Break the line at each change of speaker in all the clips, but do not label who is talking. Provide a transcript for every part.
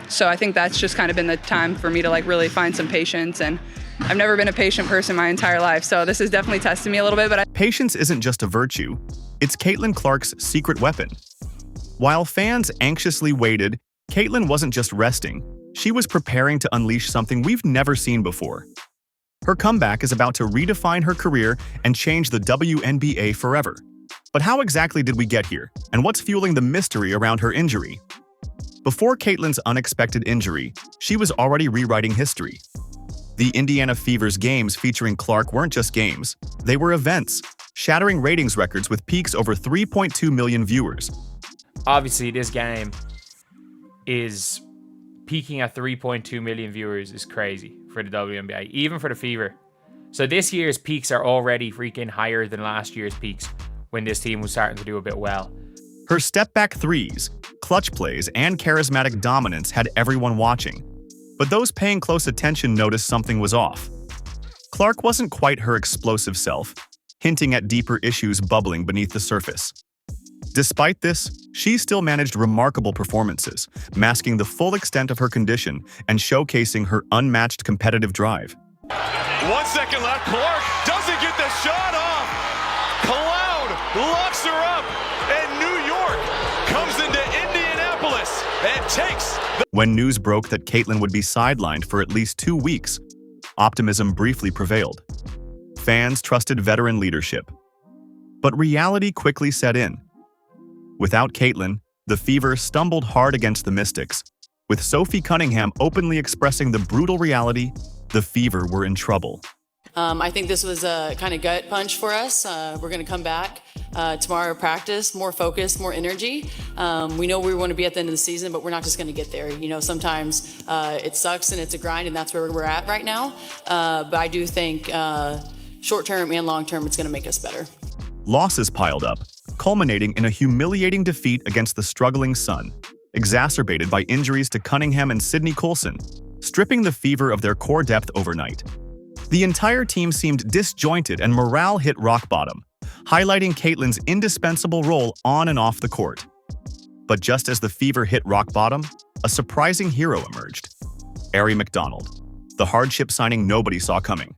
So I think that's just kind of been the time for me to like really find some patience, and I've never been a patient person my entire life, so this has definitely tested me a little bit. But
Patience isn't just a virtue, it's Caitlin Clark's secret weapon. While fans anxiously waited, Caitlin wasn't just resting, she was preparing to unleash something we've never seen before. Her comeback is about to redefine her career and change the WNBA forever. But how exactly did we get here, and what's fueling the mystery around her injury? Before Caitlin's unexpected injury, she was already rewriting history. The Indiana Fever's games featuring Clark weren't just games, they were events, shattering ratings records with peaks over 3.2 million viewers.
Obviously, this game is peaking at 3.2 million viewers is crazy for the WNBA, even for the Fever. So this year's peaks are already freaking higher than last year's peaks when this team was starting to do a bit well.
Her step-back threes, clutch plays, and charismatic dominance had everyone watching. But those paying close attention noticed something was off. Clark wasn't quite her explosive self, hinting at deeper issues bubbling beneath the surface. Despite this, she still managed remarkable performances, masking the full extent of her condition and showcasing her unmatched competitive drive.
1 second left, Clark doesn't get the shot off! Cloud locks her up, and New York comes into Indianapolis and takes the...
When news broke that Caitlin would be sidelined for at least 2 weeks, optimism briefly prevailed. Fans trusted veteran leadership. But reality quickly set in. Without Caitlin, the Fever stumbled hard against the Mystics. With Sophie Cunningham openly expressing the brutal reality, the Fever were in trouble.
I think this was a kind of gut punch for us. We're going to come back tomorrow practice, more focus, more energy. We know we want to be at the end of the season, but we're not just going to get there. You know, sometimes it sucks and it's a grind, and that's where we're at right now. But I do think short-term and long-term, it's going to make us better.
Losses piled up, culminating in a humiliating defeat against the struggling Sun, exacerbated by injuries to Cunningham and Sydney Coulson, stripping the Fever of their core depth overnight. The entire team seemed disjointed and morale hit rock bottom, highlighting Caitlin's indispensable role on and off the court. But just as the Fever hit rock bottom, a surprising hero emerged. Aari McDonald, the hardship signing nobody saw coming.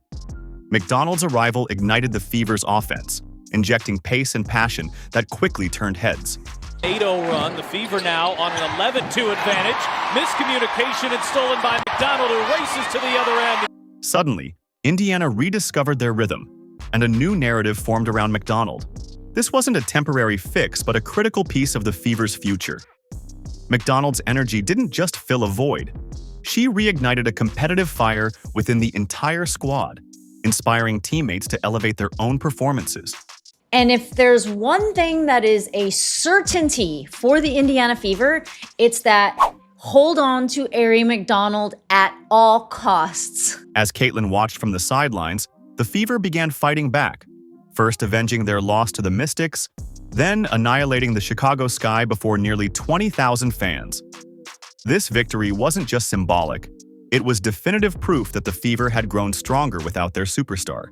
McDonald's arrival ignited the Fever's offense, injecting pace and passion that quickly turned heads.
8-0 run, the Fever now on an 11-2 advantage. Miscommunication and stolen by McDonald, who races to the other end.
Suddenly, Indiana rediscovered their rhythm, and a new narrative formed around McDonald. This wasn't a temporary fix, but a critical piece of the Fever's future. McDonald's energy didn't just fill a void. She reignited a competitive fire within the entire squad, inspiring teammates to elevate their own performances.
And if there's one thing that is a certainty for the Indiana Fever, it's that hold on to Aari McDonald at all costs.
As Caitlin watched from the sidelines, the Fever began fighting back, first avenging their loss to the Mystics, then annihilating the Chicago Sky before nearly 20,000 fans. This victory wasn't just symbolic, it was definitive proof that the Fever had grown stronger without their superstar.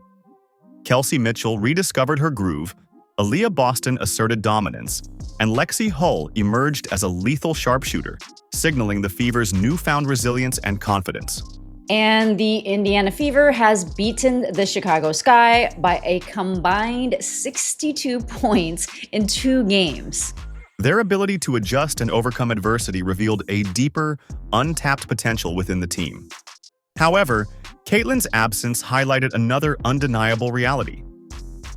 Kelsey Mitchell rediscovered her groove, Aaliyah Boston asserted dominance, and Lexi Hull emerged as a lethal sharpshooter, signaling the Fever's newfound resilience and confidence.
And the Indiana Fever has beaten the Chicago Sky by a combined 62 points in 2 games.
Their ability to adjust and overcome adversity revealed a deeper, untapped potential within the team. However, Caitlin's absence highlighted another undeniable reality: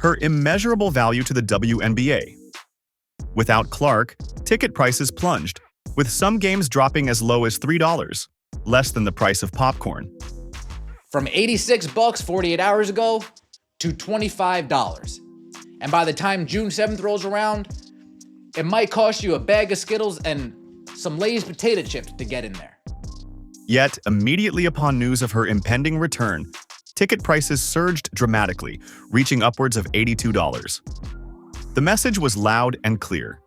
her immeasurable value to the WNBA. Without Clark, ticket prices plunged, with some games dropping as low as $3, less than the price of popcorn.
From $86 48 hours ago to $25. And by the time June 7th rolls around, it might cost you a bag of Skittles and some Lay's potato chips to get in there.
Yet, immediately upon news of her impending return, ticket prices surged dramatically, reaching upwards of $82. The message was loud and clear.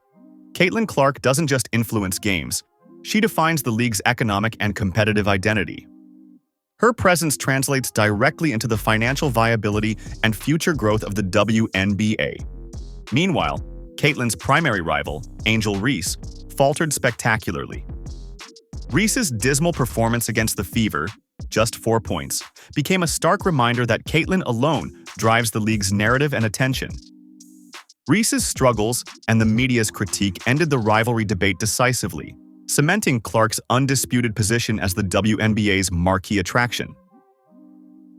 Caitlin Clark doesn't just influence games, she defines the league's economic and competitive identity. Her presence translates directly into the financial viability and future growth of the WNBA. Meanwhile, Caitlin's primary rival, Angel Reese, faltered spectacularly. Reese's dismal performance against the Fever, just 4 points, became a stark reminder that Caitlin alone drives the league's narrative and attention. Reese's struggles and the media's critique ended the rivalry debate decisively, cementing Clark's undisputed position as the WNBA's marquee attraction.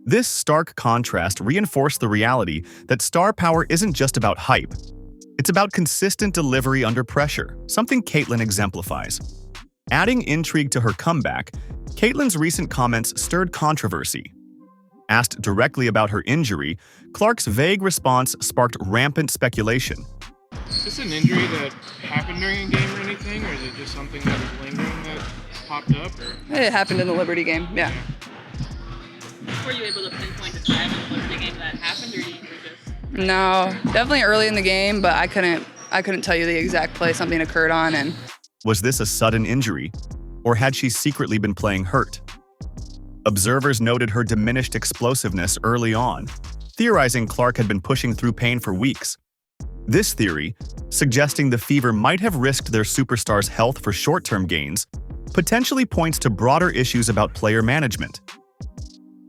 This stark contrast reinforced the reality that star power isn't just about hype. It's about consistent delivery under pressure, something Caitlin exemplifies. Adding intrigue to her comeback, Caitlin's recent comments stirred controversy. Asked directly about her injury, Clark's vague response sparked rampant speculation.
Is this an injury that happened during a game or anything, or is it just something that was lingering that popped up? Or?
It happened in the Liberty game, yeah.
Were you able to pinpoint the time in the Liberty game that happened, or you were just?
No, definitely early in the game, but I couldn't tell you the exact play something occurred on. And
was this a sudden injury, or had she secretly been playing hurt? Observers noted her diminished explosiveness early on, theorizing Clark had been pushing through pain for weeks. This theory, suggesting the Fever might have risked their superstar's health for short-term gains, potentially points to broader issues about player management.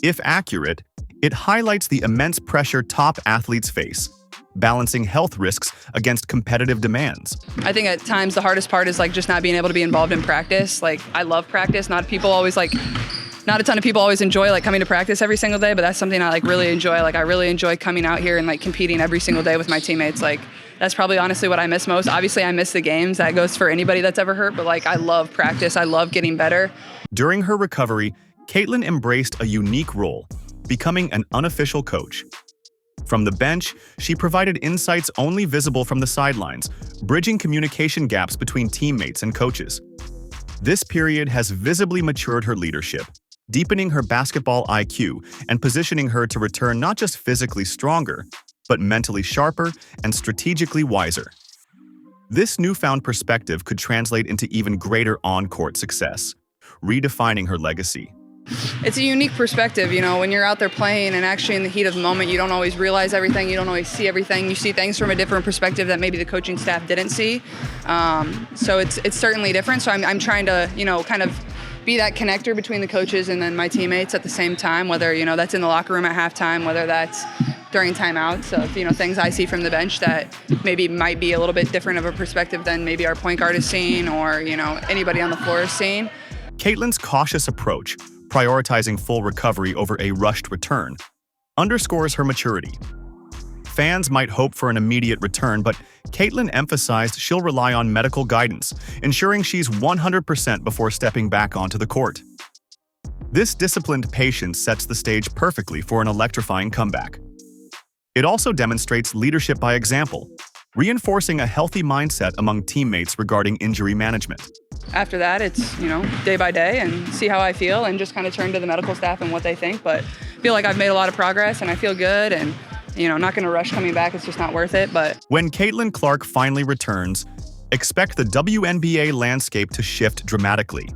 If accurate, it highlights the immense pressure top athletes face, balancing health risks against competitive demands.
I think at times the hardest part is just not being able to be involved in practice. I love practice. Not a ton of people always enjoy coming to practice every single day, but that's something I really enjoy. I really enjoy coming out here and competing every single day with my teammates. That's probably honestly what I miss most. Obviously, I miss the games. That goes for anybody that's ever hurt, but I love practice. I love getting better.
During her recovery, Caitlin embraced a unique role, becoming an unofficial coach. From the bench, she provided insights only visible from the sidelines, bridging communication gaps between teammates and coaches. This period has visibly matured her leadership, deepening her basketball IQ and positioning her to return not just physically stronger, but mentally sharper and strategically wiser. This newfound perspective could translate into even greater on-court success, redefining her legacy.
It's a unique perspective, when you're out there playing and actually in the heat of the moment, you don't always realize everything, you don't always see everything. You see things from a different perspective that maybe the coaching staff didn't see. So it's certainly different. So I'm trying to, kind of be that connector between the coaches and then my teammates at the same time, whether, that's in the locker room at halftime, whether that's during timeouts of, things I see from the bench that maybe might be a little bit different of a perspective than maybe our point guard is seeing or, anybody on the floor is seeing.
Caitlin's cautious approach, prioritizing full recovery over a rushed return, underscores her maturity. Fans might hope for an immediate return, but Caitlin emphasized she'll rely on medical guidance, ensuring she's 100% before stepping back onto the court. This disciplined patience sets the stage perfectly for an electrifying comeback. It also demonstrates leadership by example, reinforcing a healthy mindset among teammates regarding injury management.
After that, it's, day by day and see how I feel and just kind of turn to the medical staff and what they think. But I feel like I've made a lot of progress and I feel good and, not going to rush coming back. It's just not worth it. But
when Caitlin Clark finally returns, expect the WNBA landscape to shift dramatically.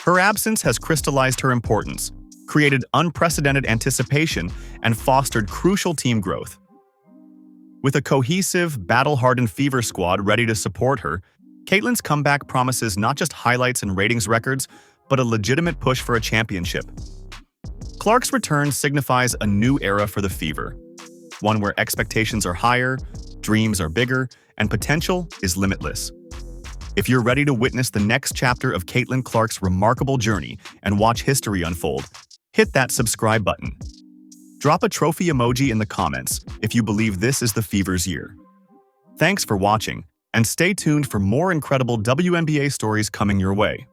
Her absence has crystallized her importance, created unprecedented anticipation, and fostered crucial team growth. With a cohesive, battle-hardened Fever squad ready to support her, Caitlin's comeback promises not just highlights and ratings records, but a legitimate push for a championship. Clark's return signifies a new era for the Fever, one where expectations are higher, dreams are bigger, and potential is limitless. If you're ready to witness the next chapter of Caitlin Clark's remarkable journey and watch history unfold, hit that subscribe button. Drop a trophy emoji in the comments if you believe this is the Fever's year. Thanks for watching, and stay tuned for more incredible WNBA stories coming your way.